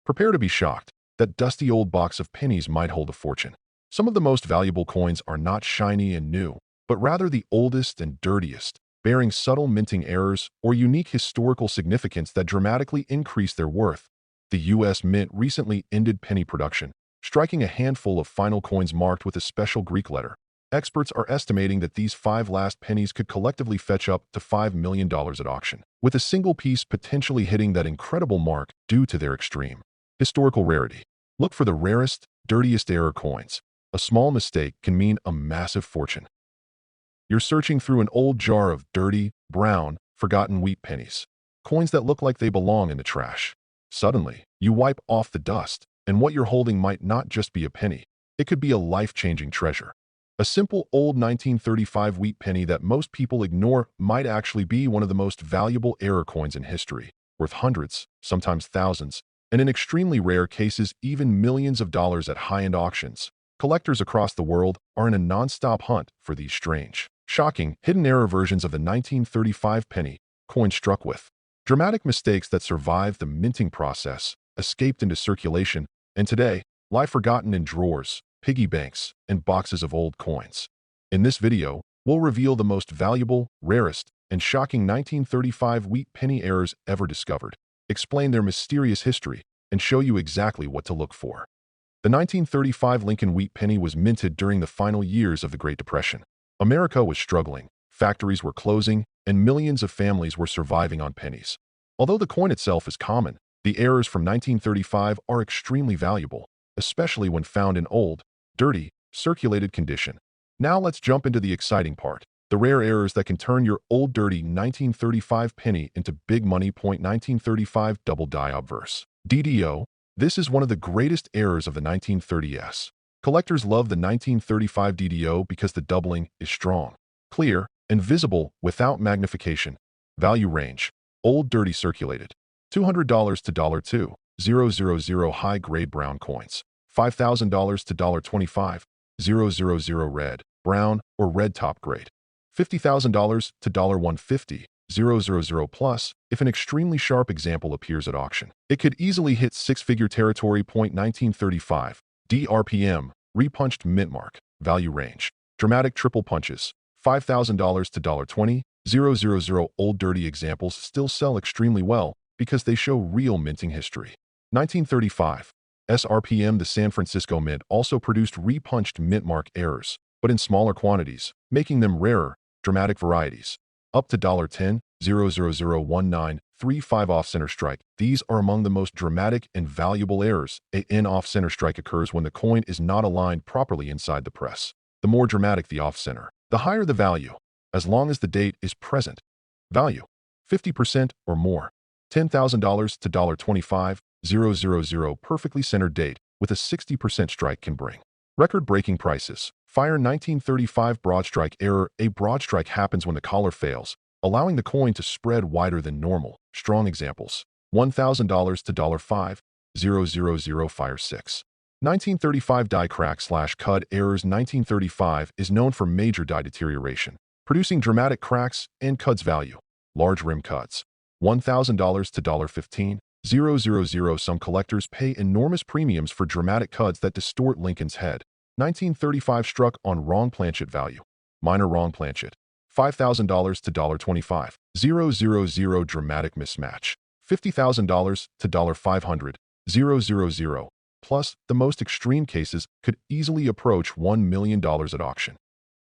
Prepare to be shocked. That dusty old box of pennies might hold a fortune. Some of the most valuable coins are not shiny and new, but rather the oldest and dirtiest, bearing subtle minting errors or unique historical significance that dramatically increase their worth. The U.S. Mint recently ended penny production, striking a handful of final coins marked with a special Greek letter. Experts are estimating that these 5 last pennies could collectively fetch up to $5 million at auction, with a single piece potentially hitting that incredible mark due to their extreme historical rarity. Look for the rarest, dirtiest error coins. A small mistake can mean a massive fortune. You're searching through an old jar of dirty, brown, forgotten wheat pennies, coins that look like they belong in the trash. Suddenly, you wipe off the dust, and what you're holding might not just be a penny. It could be a life-changing treasure. A simple old 1935 wheat penny that most people ignore might actually be one of the most valuable error coins in history, worth hundreds, sometimes thousands, and in extremely rare cases even millions of dollars at high-end auctions. Collectors across the world are in a non-stop hunt for these strange, shocking, hidden error versions of the 1935 penny coin struck with dramatic mistakes that survived the minting process, escaped into circulation, and today lie forgotten in drawers, piggy banks, and boxes of old coins. In this video, we'll reveal the most valuable, rarest, and shocking 1935 wheat penny errors ever discovered, explain their mysterious history, and show you exactly what to look for. The 1935 Lincoln wheat penny was minted during the final years of the Great Depression. America was struggling, factories were closing, and millions of families were surviving on pennies. Although the coin itself is common, the errors from 1935 are extremely valuable, especially when found in old, dirty, circulated condition. Now let's jump into the exciting part. The rare errors that can turn your old dirty 1935 penny into big money. 1935 double die obverse. DDO. This is one of the greatest errors of the 1930s. Collectors love the 1935 DDO because the doubling is strong, clear, and visible without magnification. Value range. Old dirty circulated. $200 to $2,000 high-grade brown coins. $5,000 to $25,000 red, brown, or red top grade. $50,000 to $150,000 plus if an extremely sharp example appears at auction. It could easily hit six-figure territory. 1935 DRPM, repunched mint mark, value range. Dramatic triple punches, $5,000 to $20,000. Old dirty examples still sell extremely well because they show real minting history. 1935 SRPM. The San Francisco Mint also produced repunched mint mark errors, but in smaller quantities, making them rarer. Dramatic varieties, up to $10,0001935 off-center strike. These are among the most dramatic and valuable errors. An off-center strike occurs when the coin is not aligned properly inside the press. The more dramatic the off-center, the higher the value, as long as the date is present. Value, 50% or more. $10,000 to $25,000. Perfectly centered date with a 60% strike can bring record-breaking prices. Fire 1935 broad strike error. A broad strike happens when the collar fails, allowing the coin to spread wider than normal. Strong examples. $1,000 to $5,000. Fire 6. 1935 die crack/cud errors. 1935 is known for major die deterioration, producing dramatic cracks and cuds. Value. Large rim cuds. $1,000 to $15,000. Some collectors pay enormous premiums for dramatic cuds that distort Lincoln's head. 1935 struck on wrong-planchet. Value. Minor wrong-planchet. $5,000 to $25,000. Dramatic mismatch. $50,000 to $500,000. Plus, the most extreme cases could easily approach $1 million at auction.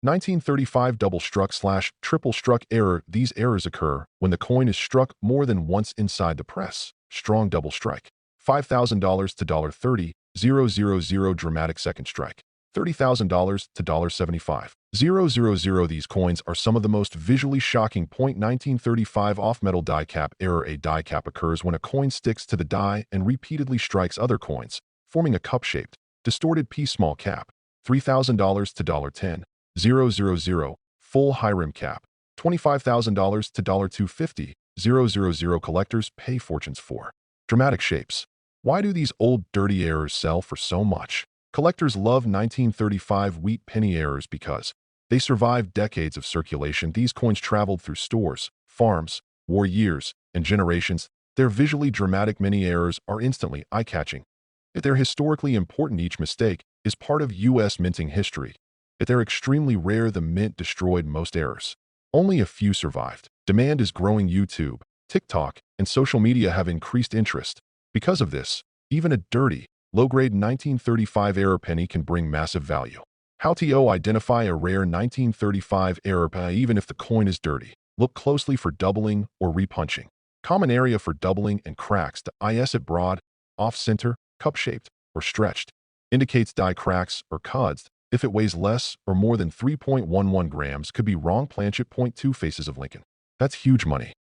1935 double struck/triple struck error. These errors occur when the coin is struck more than once inside the press. Strong double strike. $5,000 to $30,000. Dramatic second strike. $30,000 to $75,000. These coins are some of the most visually shocking. 1935 off-metal die cap error. A die cap occurs when a coin sticks to the die and repeatedly strikes other coins, forming a cup-shaped, distorted piece. Small cap. $3,000 to $10,000. Full high rim cap. $25,000 to $250,000. Collectors pay fortunes for dramatic shapes. Why do these old dirty errors sell for so much? Collectors love 1935 wheat penny errors because they survived decades of circulation. These coins traveled through stores, farms, war years, and generations. Their visually dramatic mini errors are instantly eye-catching. If they're historically important, each mistake is part of U.S. minting history. If they're extremely rare, the mint destroyed most errors. Only a few survived. Demand is growing. YouTube, TikTok, and social media have increased interest. Because of this, even a dirty, low-grade 1935 error penny can bring massive value. How to identify a rare 1935 error penny even if the coin is dirty? Look closely for doubling or repunching. Common area for doubling and cracks: the is at broad, off-center, cup-shaped, or stretched. Indicates die cracks or cuds. If it weighs less or more than 3.11 grams, could be wrong-planchet. Point 2 faces of Lincoln. That's huge money.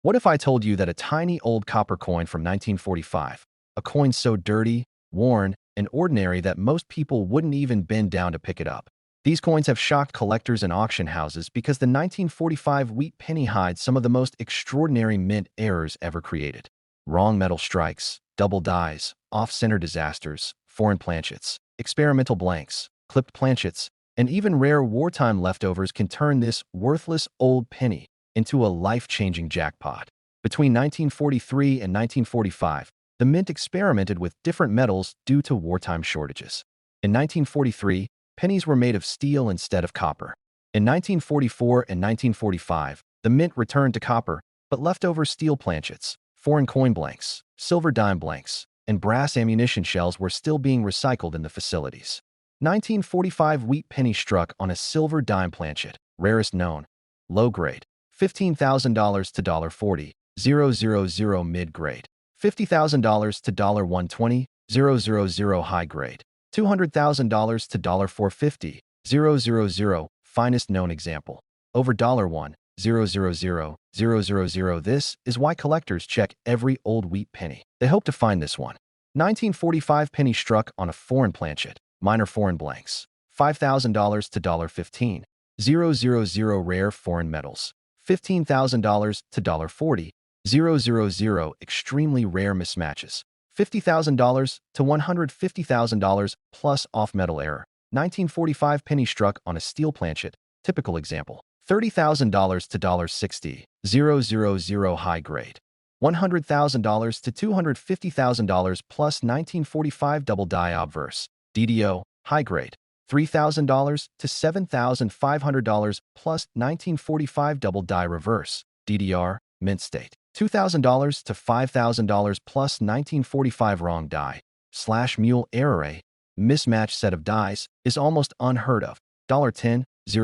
What if I told you that a tiny old copper coin from 1945, a coin so dirty, worn, and ordinary that most people wouldn't even bend down to pick it up? These coins have shocked collectors and auction houses because the 1945 wheat penny hides some of the most extraordinary mint errors ever created. Wrong metal strikes, double dies, off-center disasters, foreign planchets, experimental blanks, clipped planchets, and even rare wartime leftovers can turn this worthless old penny into a life-changing jackpot. Between 1943 and 1945, the mint experimented with different metals due to wartime shortages. In 1943, pennies were made of steel instead of copper. In 1944 and 1945, the mint returned to copper, but leftover steel planchets, foreign coin blanks, silver dime blanks, and brass ammunition shells were still being recycled in the facilities. 1945 wheat penny struck on a silver dime planchet, rarest known, low grade, $15,000 to $40,000 mid-grade, $50,000 to $120,000 high-grade, $200,000 to $450,000 finest known example, over $1,000,000. This is why collectors check every old wheat penny. They hope to find this one. 1945 penny struck on a foreign planchet, minor foreign blanks, $5,000 to $15,000 rare foreign metals, $15,000 to $40,000 extremely rare mismatches, $50,000 to $150,000 plus off-metal error. 1945 penny struck on a steel planchet, typical example, $30,000 to $60,000 high grade, $100,000 to $250,000 plus 1945 double die obverse, DDO, high grade, $3,000 to $7,500 plus 1945 double die reverse, DDR, mint state, $2,000 to $5,000 plus 1945 wrong die, slash mule error. A mismatched set of dies is almost unheard of. $10,000 to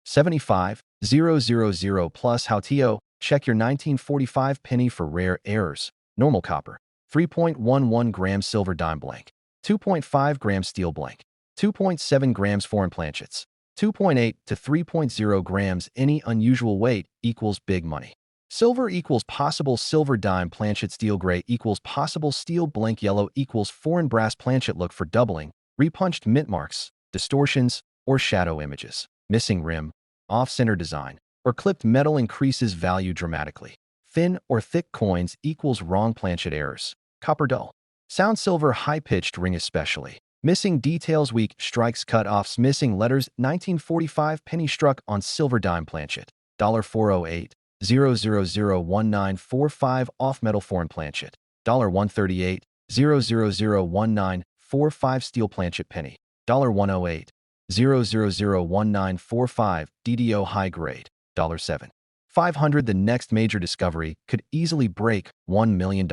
$75,000 plus how to check your 1945 penny for rare errors. Normal copper, 3.11 grams silver dime blank, 2.5 grams steel blank, 2.7 grams foreign planchets, 2.8 to 3.0 grams any unusual weight equals big money. Silver equals possible silver dime planchet, steel gray equals possible steel blank, yellow equals foreign brass planchet. Look for doubling, repunched mint marks, distortions, or shadow images. Missing rim, off-center design, or clipped metal increases value dramatically. Thin or thick coins equals wrong planchet errors. Copper dull. Sound silver high-pitched ring especially. Missing details, weak strikes, cut-offs, missing letters. 1945 penny struck on silver dime planchet, $408,0001945 off-metal foreign planchet, $138,0001945 steel planchet penny, $108,0001945 DDO high grade, $7,500. The next major discovery could easily break $1 million.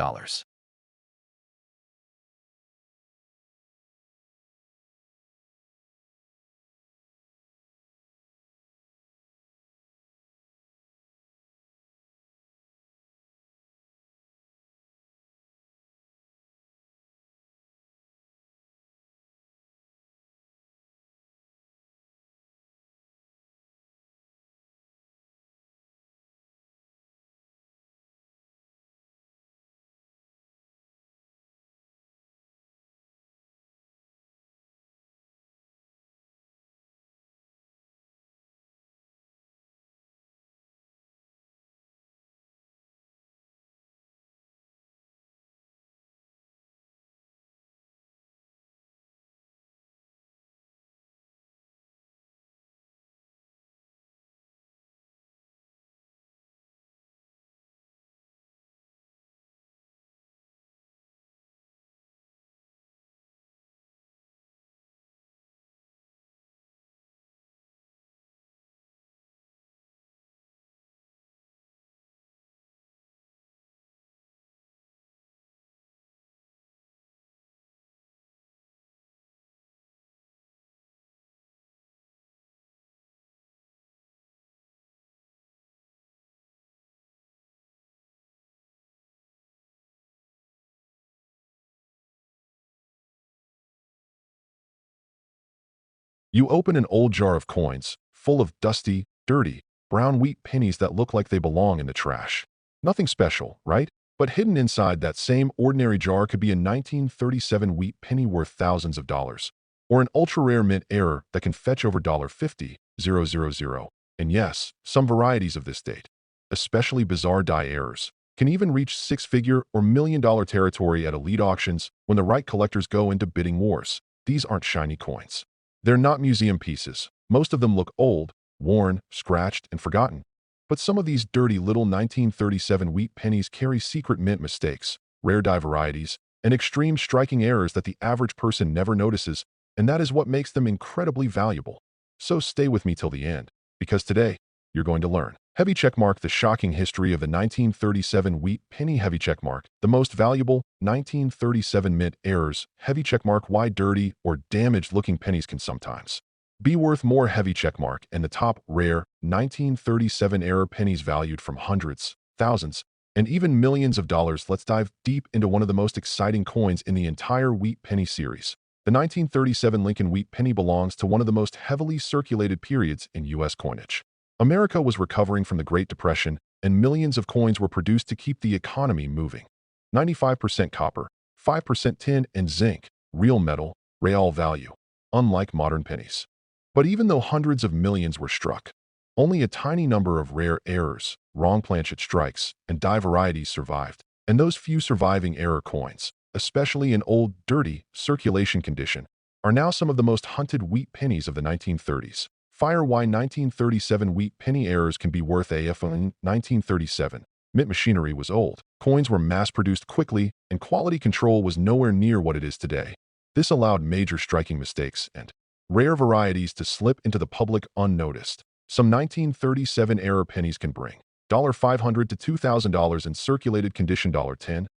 You open an old jar of coins, full of dusty, dirty, brown wheat pennies that look like they belong in the trash. Nothing special, right? But hidden inside that same ordinary jar could be a 1937 wheat penny worth thousands of dollars, or an ultra-rare mint error that can fetch over $50,000. And yes, some varieties of this date, especially bizarre die errors, can even reach six-figure or million-dollar territory at elite auctions when the right collectors go into bidding wars. These aren't shiny coins. They're not museum pieces. Most of them look old, worn, scratched, and forgotten. But some of these dirty little 1937 wheat pennies carry secret mint mistakes, rare die varieties, and extreme striking errors that the average person never notices, and that is what makes them incredibly valuable. So stay with me till the end, because today, you're going to learn. Heavy checkmark: the shocking history of the 1937 wheat penny. Heavy checkmark: the most valuable 1937 mint errors. Heavy checkmark: why dirty or damaged-looking pennies can sometimes be worth more. Heavy checkmark: and the top rare 1937 error pennies valued from hundreds, thousands, and even millions of dollars. Let's dive deep into one of the most exciting coins in the entire wheat penny series. The 1937 Lincoln wheat penny belongs to one of the most heavily circulated periods in U.S. coinage. America was recovering from the Great Depression, and millions of coins were produced to keep the economy moving. 95% copper, 5% tin and zinc, real metal, real value, unlike modern pennies. But even though hundreds of millions were struck, only a tiny number of rare errors, wrong-planchet strikes, and die varieties survived. And those few surviving error coins, especially in old, dirty, circulation condition, are now some of the most hunted wheat pennies of the 1930s. Fire: why 1937 wheat penny errors can be worth AF. 1937. Mint machinery was old. Coins were mass-produced quickly, and quality control was nowhere near what it is today. This allowed major striking mistakes and rare varieties to slip into the public unnoticed. Some 1937 error pennies can bring $500 to $2,000 in circulated condition, $10,000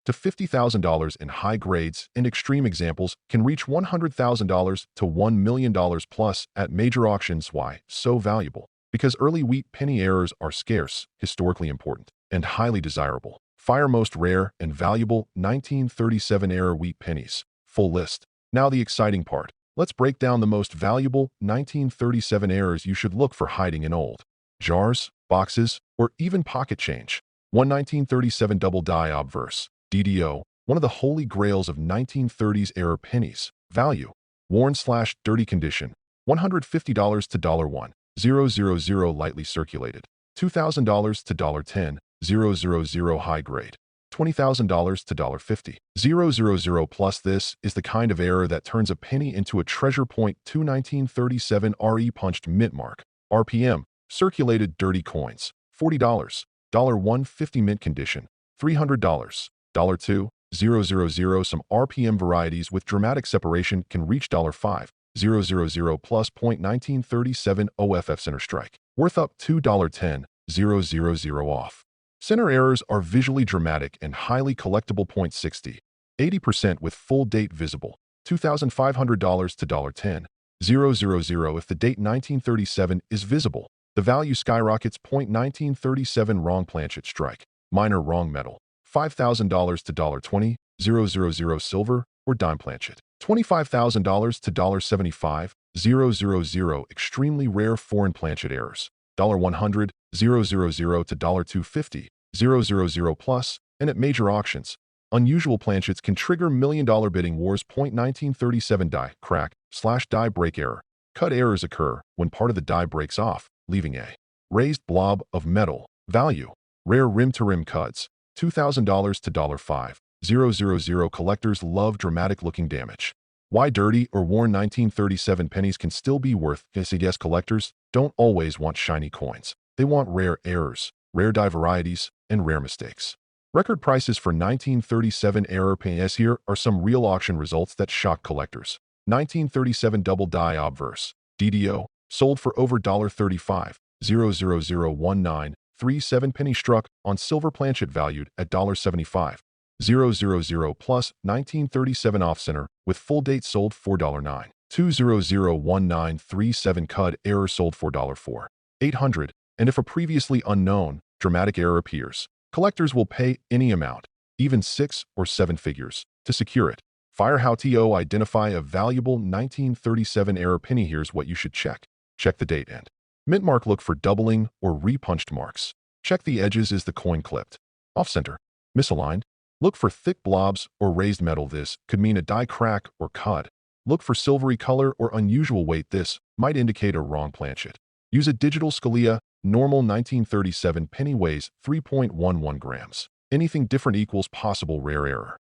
to $50,000 in high grades, and extreme examples can reach $100,000 to $1 million plus at major auctions. Why so valuable? Because early wheat penny errors are scarce, historically important, and highly desirable. Fire: most rare and valuable 1937 error wheat pennies. Full list. Now the exciting part. Let's break down the most valuable 1937 errors you should look for hiding in old jars, boxes, or even pocket change. 1937 double die obverse, DDO, one of the holy grails of 1930s era pennies. Value: worn/dirty condition, $150 to $1,000, lightly circulated, $2,000 to $10,000, high grade, $20,000 to $50,000 plus. This is the kind of error that turns a penny into a treasure. 1937 RE punched mint mark, RPM, circulated dirty coins, $40, $150 mint condition, $300, $2,000. Some RPM varieties with dramatic separation can reach $5,000 plus. 1937 OFF center strike, worth up to $10,000 off. Center errors are visually dramatic and highly collectible. 60, 80% with full date visible, $2,500 to $10,000. If the date 1937 is visible, the value skyrockets. 1937 wrong-planchet strike, minor wrong metal, $5,000 to $20,000. Silver or dime planchet, $25,000 to $75,000. Extremely rare foreign planchet errors, $100,000 to $250,000 plus. And at major auctions, unusual planchets can trigger million-dollar bidding wars. 1937 die crack/die break error. Cut errors occur when part of the die breaks off, leaving a raised blob of metal. Value: rare rim-to-rim cuts, $2,000 to $5,000. Collectors love dramatic-looking damage. Why dirty or worn 1937 pennies can still be worth. Yes, collectors don't always want shiny coins. They want rare errors, rare die varieties, and rare mistakes. Record prices for 1937 error pennies. Here are some real auction results that shock collectors. 1937 double die obverse, DDO, sold for over $35,000,1937 penny struck on silver planchet valued at $75,000 plus. 1937 off-center with full date sold $4,920,1937 cut error sold $4,800. And if a previously unknown dramatic error appears, collectors will pay any amount, even 6 or 7 figures, to secure it. Fire how to identify a valuable 1937 era penny. Here's what you should check. Check the date and mint mark. Look for doubling or repunched marks. Check the edges. Is the coin clipped, off-center, misaligned? Look for thick blobs or raised metal. This could mean a die crack or cud. Look for silvery color or unusual weight. This might indicate a wrong-planchet. Use a digital scalia. Normal 1937 penny weighs 3.11 grams. Anything different equals possible rare error.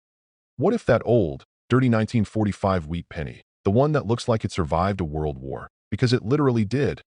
What if that old, dirty 1945 wheat penny, the one that looks like it survived a world war, because it literally did,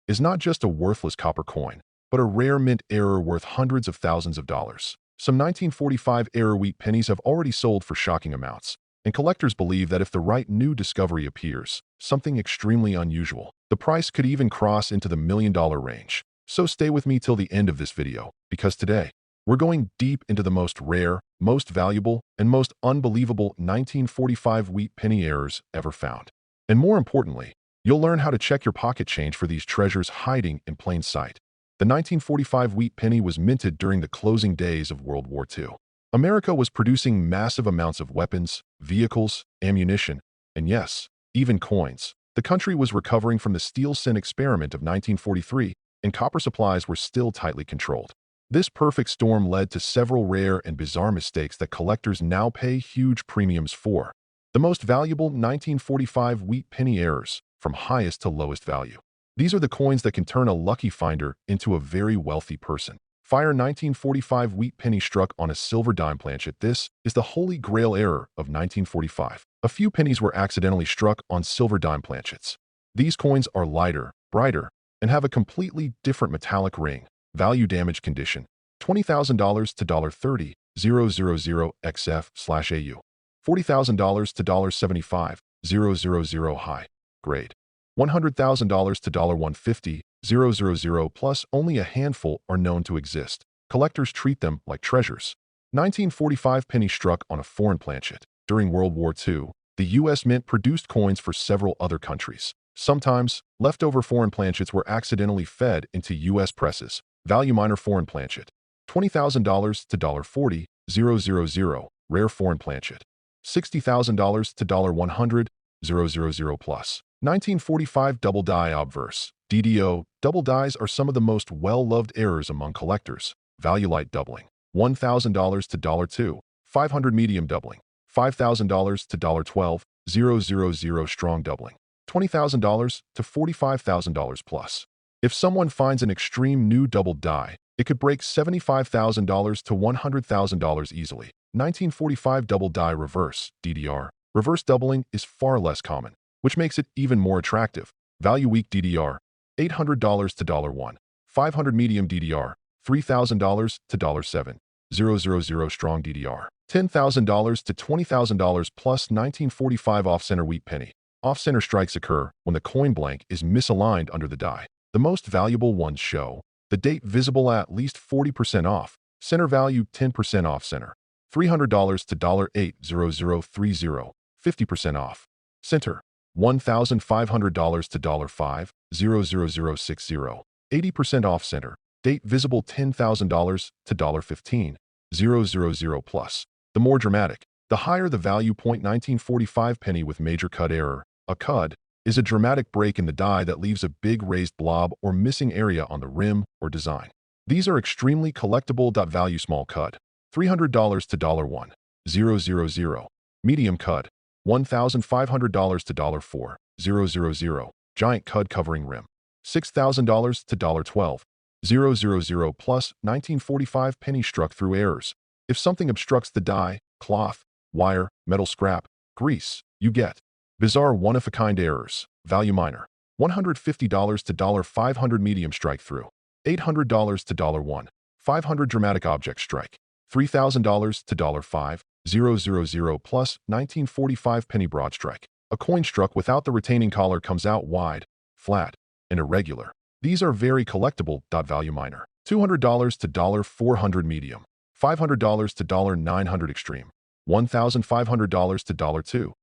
is not just a worthless copper coin, but a rare mint error worth hundreds of thousands of dollars? Some 1945 era wheat pennies have already sold for shocking amounts, and collectors believe that if the right new discovery appears, something extremely unusual, the price could even cross into the $1 million range. So stay with me till the end of this video, because today, we're going deep into the most rare, most valuable, and most unbelievable 1945 wheat penny errors ever found. And more importantly, you'll learn how to check your pocket change for these treasures hiding in plain sight. The 1945 wheat penny was minted during the closing days of World War II. America was producing massive amounts of weapons, vehicles, ammunition, and yes, even coins. The country was recovering from the steel sin experiment of 1943, and copper supplies were still tightly controlled. This perfect storm led to several rare and bizarre mistakes that collectors now pay huge premiums for. The most valuable 1945 wheat penny errors, from highest to lowest value. These are the coins that can turn a lucky finder into a very wealthy person. Fire 1945 wheat penny struck on a silver dime planchet. This is the holy grail error of 1945. A few pennies were accidentally struck on silver dime planchets. These coins are lighter, brighter, and have a completely different metallic ring. Value damage condition, $20,000 to $30,000 XF/AU. $40,000 to $75,000 high grade. $100,000 to $150,000 plus. Only a handful are known to exist. Collectors treat them like treasures. 1945 penny struck on a foreign planchet. During World War II, the U.S. Mint produced coins for several other countries. Sometimes, leftover foreign planchets were accidentally fed into U.S. presses. Value minor foreign planchet, $20,000 to $40,000 rare foreign planchet. $60,000 to $100,000 plus. 1945 double die obverse, DDO. Double dies are some of the most well-loved errors among collectors. Value light doubling, $1,000 to $2,500 medium doubling, $5,000 to $12,000 strong doubling, $20,000 to $45,000 plus. If someone finds an extreme new double die, it could break $75,000 to $100,000 easily. 1945 double die reverse, DDR. Reverse doubling is far less common, which makes it even more attractive. Value weak DDR, $800 to $1, $500 medium DDR, $3,000 to $7,000 strong DDR, $10,000 to $20,000 plus. 1945 off-center wheat penny. Off-center strikes occur when the coin blank is misaligned under the die. The most valuable ones show the date visible at least 40% off, center value 10% off center, $300 to $8,030, 50% off, center, $1,500 to $5,060, 80% off center, date visible $10,000 to $15,000 plus. The more dramatic, the higher the value. 1945 penny with major cud error. A cud is a dramatic break in the die that leaves a big raised blob or missing area on the rim or design. These are extremely collectible. Value small cud, $300 to $1,000. Medium cud, $1,500 to $4,000. Giant cud covering rim, $6,000 to $12,000 plus. 1945 penny struck through errors. If something obstructs the die, cloth, wire, metal scrap, grease, you get bizarre one-of-a-kind errors. Value minor, $150 to $500 medium strike through, $800 to $1,500 dramatic object strike, $3,000 to $5,000 plus. 1945 penny broad strike. A coin struck without the retaining collar comes out wide, flat, and irregular. These are very collectible. Value minor, $200 to $400 medium, $500 to $900 extreme, $1,500 to $2,000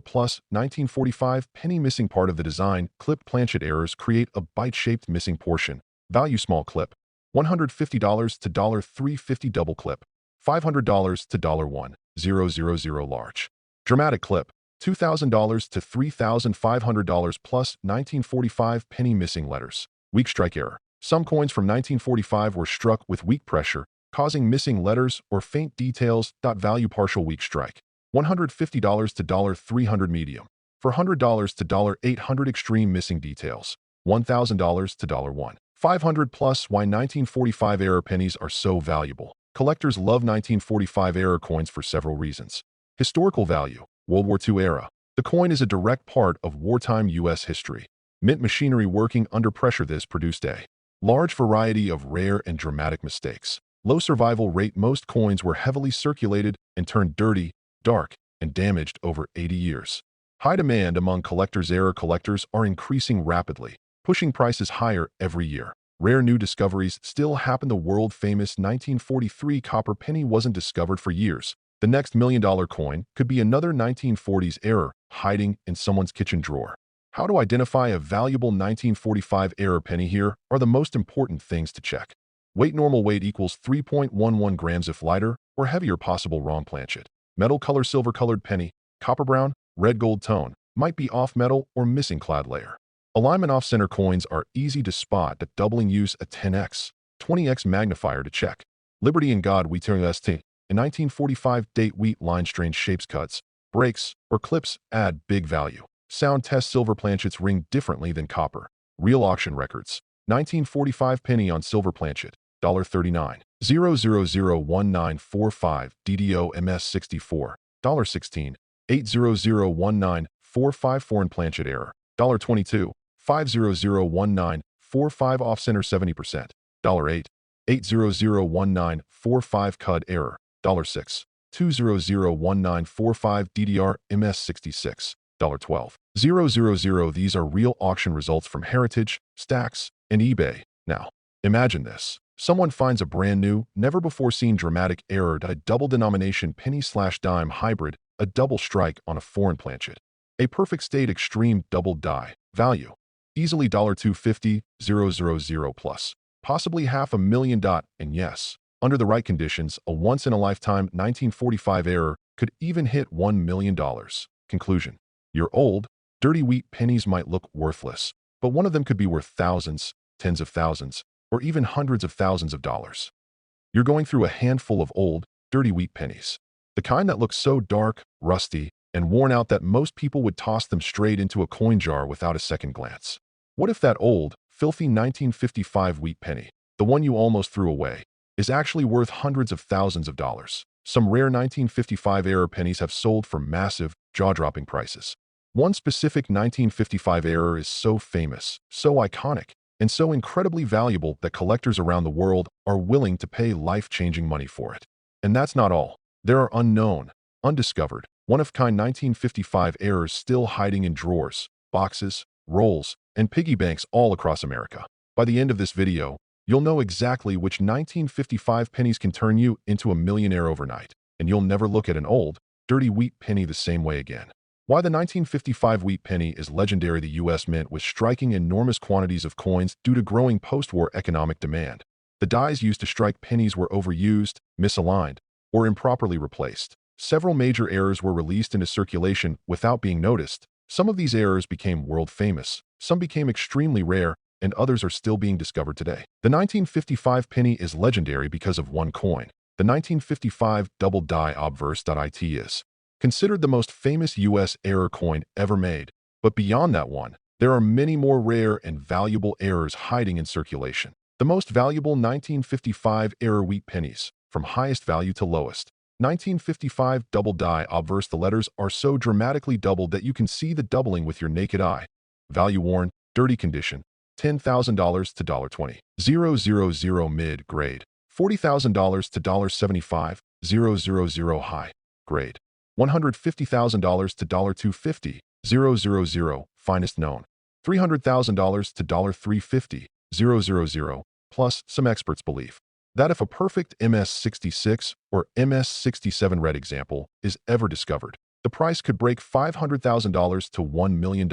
plus. 1945 penny missing part of the design. Clip planchet errors create a bite-shaped missing portion. Value small clip, $150 to $350 double clip, $500 to large. Dramatic clip, $2,000 to $3,500 plus 1945 penny missing letters. Weak strike error. Some coins from 1945 were struck with weak pressure, causing missing letters or faint details. Value partial weak strike. $150 to $300 medium. $400 to $800 extreme missing details. $1,000 to $1,500 plus. Why 1945 error pennies are so valuable. Collectors love 1945 error coins for several reasons. Historical value. World War II era. The coin is a direct part of wartime U.S. history. Mint machinery working under pressure. This produced a large variety of rare and dramatic mistakes. Low survival rate. Most coins were heavily circulated and turned dirty, dark, and damaged over 80 years. High demand among collectors. Error collectors are increasing rapidly, pushing prices higher every year. Rare new discoveries still happen. The world-famous 1943 copper penny wasn't discovered for years. The next $1 million coin could be another 1940s error hiding in someone's kitchen drawer. How to identify a valuable 1945 error penny? Here are the most important things to check. Weight. Normal weight equals 3.11 grams. If lighter or heavier, possible wrong-planchet. Metal color. Silver-colored penny, copper brown, red gold tone, might be off metal or missing clad layer. Alignment. Off-center coins are easy to spot. At doubling, use a 10x, 20x magnifier to check. Liberty and God. Wheat ST. In 1945 date. Wheat line, strange shapes, cuts, breaks, or clips add big value. Sound test. Silver planchets ring differently than copper. Real auction records. 1945 penny on silver planchet, $39. 0001945 DDO MS64, $16. 8001945 foreign planchet error, $22. 5001945 off-center 70%, $8. 8001945 CUD error, $6. 2001945 DDR MS66, $12. 000. These are real auction results from Heritage, Stacks, and eBay. Now, imagine this. Someone finds a brand new, never-before-seen dramatic error. A double denomination penny/dime hybrid, a double strike on a foreign planchet. A perfect state extreme double die. Value. Easily $250,000 plus. Possibly $500,000. And yes, under the right conditions, a once-in-a-lifetime 1945 error could even hit $1 million. Conclusion. Your old, dirty wheat pennies might look worthless, but one of them could be worth thousands, tens of thousands, or even hundreds of thousands of dollars. You're going through a handful of old, dirty wheat pennies. The kind that look so dark, rusty, and worn out that most people would toss them straight into a coin jar without a second glance. What if that old, filthy 1955 wheat penny, the one you almost threw away, is actually worth hundreds of thousands of dollars? Some rare 1955 error pennies have sold for massive, jaw-dropping prices. One specific 1955 error is so famous, so iconic, and so incredibly valuable that collectors around the world are willing to pay life-changing money for it. And that's not all. There are unknown, undiscovered, one-of-kind 1955 errors still hiding in drawers, boxes, rolls, and piggy banks all across America. By the end of this video, you'll know exactly which 1955 pennies can turn you into a millionaire overnight, and you'll never look at an old, dirty wheat penny the same way again. Why the 1955 wheat penny is legendary. The U.S. Mint was striking enormous quantities of coins due to growing post-war economic demand. The dies used to strike pennies were overused, misaligned, or improperly replaced. Several major errors were released into circulation without being noticed. Some of these errors became world-famous, some became extremely rare, and others are still being discovered today. The 1955 penny is legendary because of one coin. The 1955 double die obverse.it is considered the most famous U.S. error coin ever made. But beyond that one, there are many more rare and valuable errors hiding in circulation. The most valuable 1955 error wheat pennies, from highest value to lowest. 1955 double die obverse. The letters are so dramatically doubled that you can see the doubling with your naked eye. Value worn, dirty condition, $10,000 to $20. 000 mid-grade, $40,000 to $75. 000 high grade, $150,000 to $250. 000 finest known, $300,000 to $350. 000 plus. Some experts believe that if a perfect MS66 or MS67 red example is ever discovered, the price could break $500,000 to $1 million.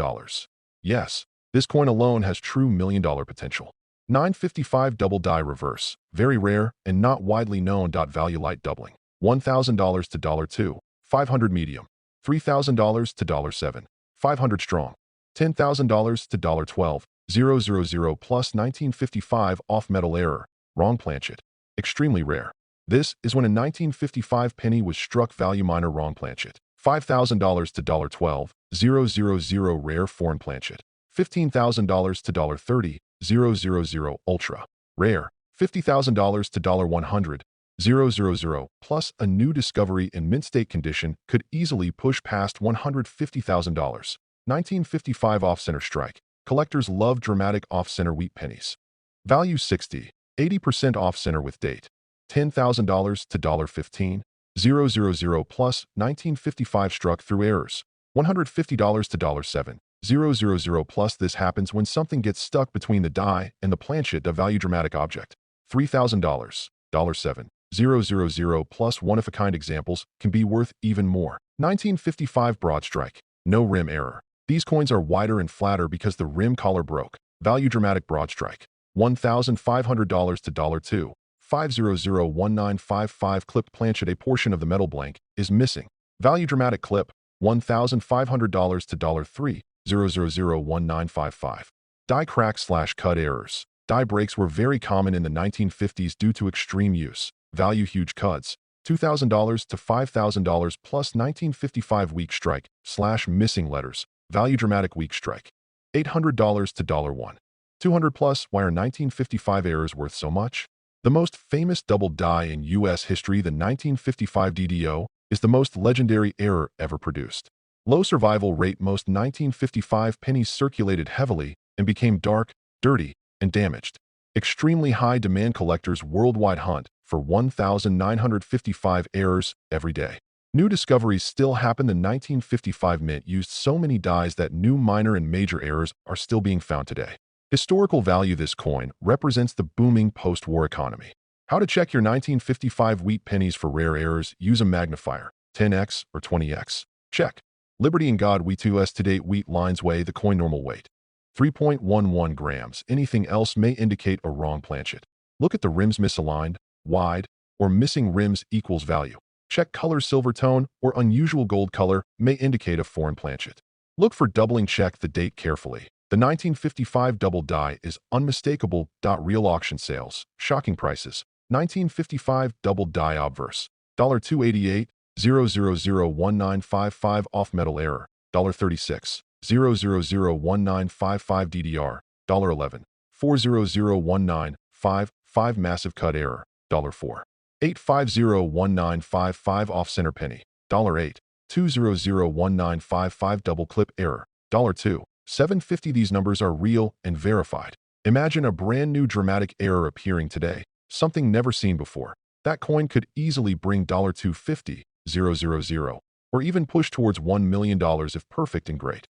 Yes, this coin alone has true million-dollar potential. 955 double die reverse, very rare and not widely known. Value light doubling. $1,000 to $2, 500 medium, $3,000 to $7, 500 strong, $10,000 to $12, 000 plus 1955 off metal error, wrong-planchet, extremely rare. This is when a 1955 penny was struck value minor wrong-planchet, $5,000 to $12, 000 rare foreign planchet, $15,000 to $30, 000 ultra, rare, $50,000 to $100, 000 plus a new discovery in mint state condition could easily push past $150,000. 1955 off-center strike. Collectors love dramatic off-center wheat pennies. Value 60, 80% off-center with date. $10,000 to $15, 000 plus 1955 struck through errors. $150 to $7, 000 plus this happens when something gets stuck between the die and the planchet of value dramatic object. $3,000, $7, 000 plus one-of-a-kind examples can be worth even more. 1955 broad strike. No rim error. These coins are wider and flatter because the rim collar broke. Value dramatic broad strike. $1,500 to $2, 5001955 clipped planchet. A portion of the metal blank is missing. Value dramatic clip. $1,500 to $3, 0001955. Die crack/cut errors. Die breaks were very common in the 1950s due to extreme use. Value huge cuts. $2,000 to $5,000 plus 1955 weak strike/missing letters. Value dramatic weak strike. $800 to $1. 200 plus. Why are 1955 errors worth so much? The most famous double die in U.S. history, the 1955 DDO, is the most legendary error ever produced. Low survival rate. Most 1955 pennies circulated heavily and became dark, dirty, and damaged. Extremely high demand. Collectors worldwide hunt for 1,955 errors every day. New discoveries still happen. The 1955 mint used so many dies that new minor and major errors are still being found today. Historical value. This coin represents the booming post-war economy. How to check your 1955 wheat pennies for rare errors. Use a magnifier, 10x or 20x. Check. Liberty and God. Wheat 2s to date. Wheat lines weigh the coin normal weight. 3.11 grams. Anything else may indicate a wrong planchet. Look at the rims. Misaligned, wide, or missing rims equals value. Check color. Silver tone or unusual gold color may indicate a foreign planchet. Look for doubling. Check the date carefully. The 1955 double die is unmistakable. Real auction sales. Shocking prices. 1955 double die obverse. $288, 0001955 off metal error. $36, 0001955 DDR. $11, 4001955 massive cut error. $4, 8501955 off center penny. $8, 2001955 double clip error. $2, 750. These numbers are real and verified. Imagine a brand new dramatic error appearing today, something never seen before. That coin could easily bring $250, 000, or even push towards $1 million if perfect and great.